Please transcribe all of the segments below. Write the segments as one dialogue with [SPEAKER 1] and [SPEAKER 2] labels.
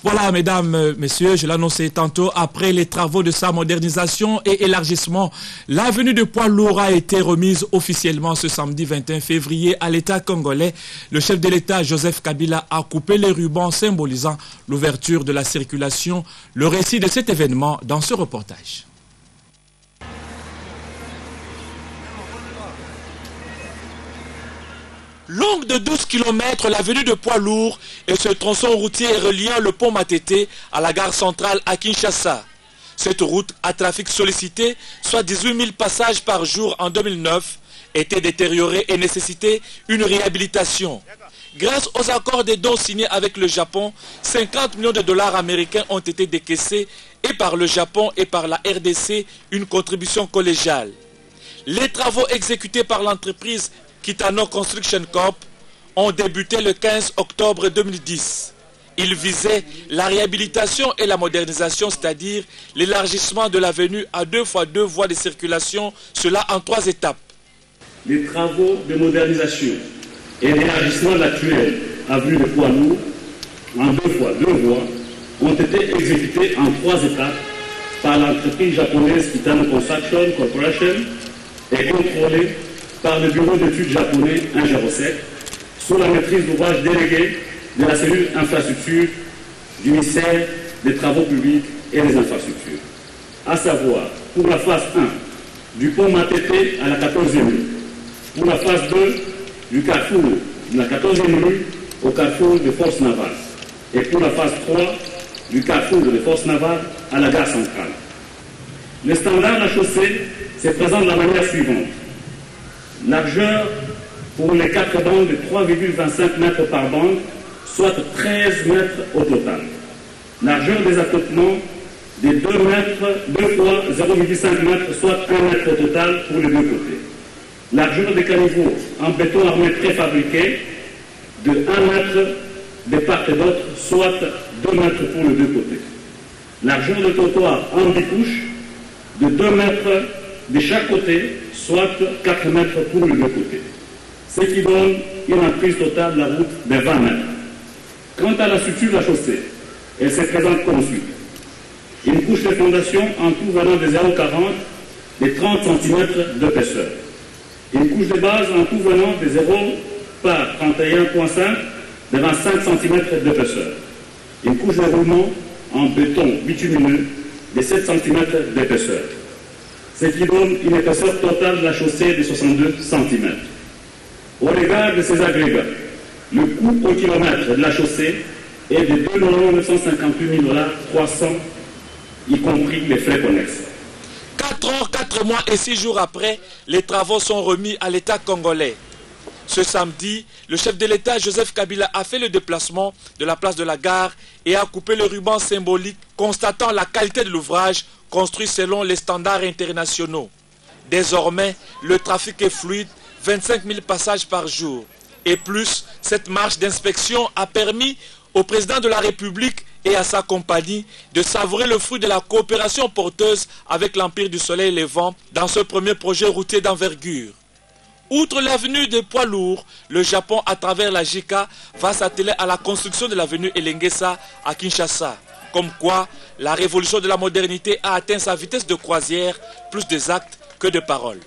[SPEAKER 1] Voilà, mesdames, messieurs, je l'annonçais tantôt, après les travaux de sa modernisation et élargissement, l'avenue de Poids-Lourd a été remise officiellement ce samedi 21 février à l'État congolais. Le chef de l'État, Joseph Kabila, a coupé les rubans symbolisant l'ouverture de la circulation. Le récit de cet événement dans ce reportage. Longue de 12 km, l'avenue de Poids-Lourd et ce tronçon routier reliant le pont Matete à la gare centrale à Kinshasa. Cette route à trafic sollicité, soit 18 000 passages par jour en 2009, était détériorée et nécessitait une réhabilitation. Grâce aux accords des dons signés avec le Japon, 50 millions de dollars américains ont été décaissés et par le Japon et par la RDC, une contribution collégiale. Les travaux exécutés par l'entreprise Kitano Construction Corp ont débuté le 15 octobre 2010. Ils visaient la réhabilitation et la modernisation, c'est-à-dire l'élargissement de l'avenue à 2 fois 2 voies de circulation, cela en 3 étapes.
[SPEAKER 2] Les travaux de modernisation et d'élargissement de l'actuelle avenue de Poids-Lourd en 2 fois 2 voies ont été exécutés en 3 étapes par l'entreprise japonaise Kitano Construction Corporation et contrôlés par le bureau d'études japonais Ingerosec, sous la maîtrise d'ouvrage déléguée de la cellule infrastructure du ministère des Travaux publics et des infrastructures. À savoir, pour la phase 1, du pont Matete à la 14e rue, pour la phase 2, du carrefour de la 14e rue au carrefour des forces navales, et pour la phase 3, du carrefour des forces navales à la gare centrale. Le standard de la chaussée se présente de la manière suivante. Largeur pour les 4 bandes de 3,25 mètres par bande, soit 13 mètres au total. Largeur des accotements de 2 fois 0,5 mètres, soit 1 mètre au total pour les 2 côtés. Largeur des caniveaux en béton armé préfabriqué de 1 mètre de part et d'autre, soit 2 mètres pour les 2 côtés. Largeur de trottoir en bicouche de 2 mètres de chaque côté, soit 4 mètres pour les 2 côtés. Ce qui donne une emprise totale de la route de 20 mètres. Quant à la structure de la chaussée, elle se présente comme suit. Une couche de fondation en tout venant de 0,40 de 30 cm d'épaisseur. Une couche de base en tout venant de 0 par 31,5 de 25 cm d'épaisseur. Une couche de roulement en béton bitumineux de 7 cm d'épaisseur. Ce qui donne une épaisseur totale de la chaussée de 62 cm. Au regard de ces agrégats, le coût au kilomètre de la chaussée est de 2 958 300, y compris les frais connexes.
[SPEAKER 1] 4 ans, 4 mois et 6 jours après, les travaux sont remis à l'État congolais. Ce samedi, le chef de l'État, Joseph Kabila, a fait le déplacement de la place de la gare et a coupé le ruban symbolique, constatant la qualité de l'ouvrage construit selon les standards internationaux. Désormais, le trafic est fluide, 25 000 passages par jour. Et plus, cette marche d'inspection a permis au président de la République et à sa compagnie de savourer le fruit de la coopération porteuse avec l'Empire du Soleil Levant dans ce premier projet routier d'envergure. Outre l'avenue des Poids-Lourds, le Japon, à travers la JICA, va s'atteler à la construction de l'avenue Elengesa à Kinshasa. Comme quoi, la révolution de la modernité a atteint sa vitesse de croisière, plus des actes que de paroles.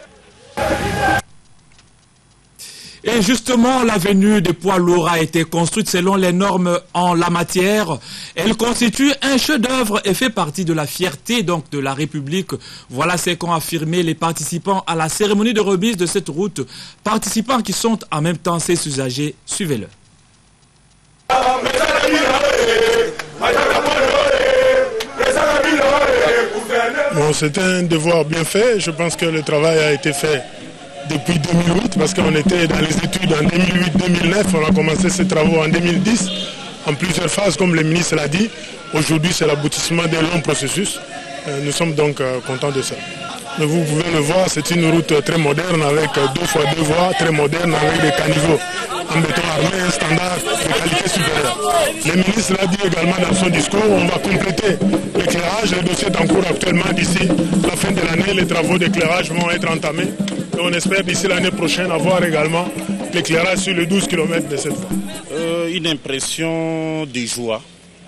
[SPEAKER 1] Et justement, l'avenue de Poids-Lourds a été construite selon les normes en la matière. Elle constitue un chef-d'œuvre et fait partie de la fierté donc de la République. Voilà ce qu'ont affirmé les participants à la cérémonie de remise de cette route. Participants qui sont en même temps ses usagers. Suivez-le.
[SPEAKER 3] Bon, c'est un devoir bien fait. Je pense que le travail a été fait depuis 2008, parce qu'on était dans les études en 2008-2009, on a commencé ces travaux en 2010, en plusieurs phases, comme le ministre l'a dit. Aujourd'hui, c'est l'aboutissement d'un long processus. Nous sommes donc contents de ça. Mais vous pouvez le voir, c'est une route très moderne, avec 2 fois 2 voies, très moderne, avec des caniveaux en béton armé, un standard de qualité supérieure. Le ministre l'a dit également dans son discours, on va compléter l'éclairage. Le dossier est en cours actuellement. D'ici la fin de l'année, les travaux d'éclairage vont être entamés. Et on espère d'ici l'année prochaine avoir également l'éclairage sur les 12 km de cette voie.
[SPEAKER 4] Une impression de joie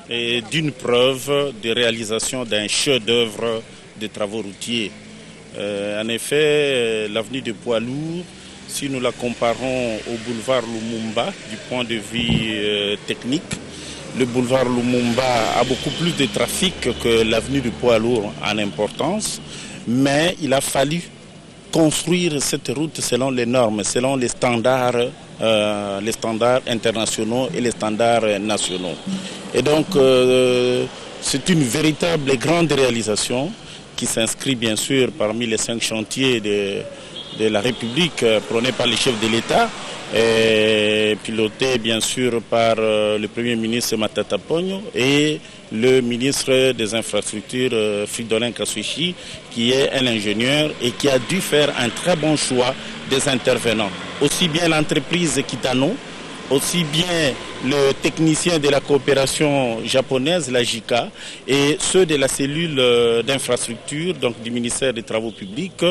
[SPEAKER 4] et d'une preuve de réalisation d'un chef-d'œuvre de travaux routiers. En effet, l'avenue de Poids-Lourd, si nous la comparons au boulevard Lumumba du point de vue technique, le boulevard Lumumba a beaucoup plus de trafic que l'avenue de Poids-Lourd en importance, mais il a fallu construire cette route selon les normes, selon les standards internationaux et les standards nationaux. Et donc, c'est une véritable et grande réalisation qui s'inscrit bien sûr parmi les 5 chantiers de la République prônés par le chef de l'État, et piloté bien sûr par le Premier ministre Matata Ponyo et le ministre des Infrastructures Fridolin Kassouchi, qui est un ingénieur et qui a dû faire un très bon choix des intervenants. Aussi bien l'entreprise Kitano, aussi bien le technicien de la coopération japonaise, la JICA, et ceux de la cellule d'infrastructure, donc du ministère des Travaux publics,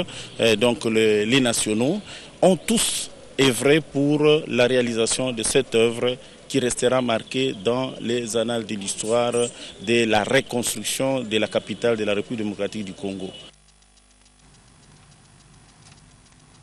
[SPEAKER 4] donc les nationaux, ont tous œuvré pour la réalisation de cette œuvre qui restera marquée dans les annales de l'histoire de la reconstruction de la capitale de la République démocratique du Congo.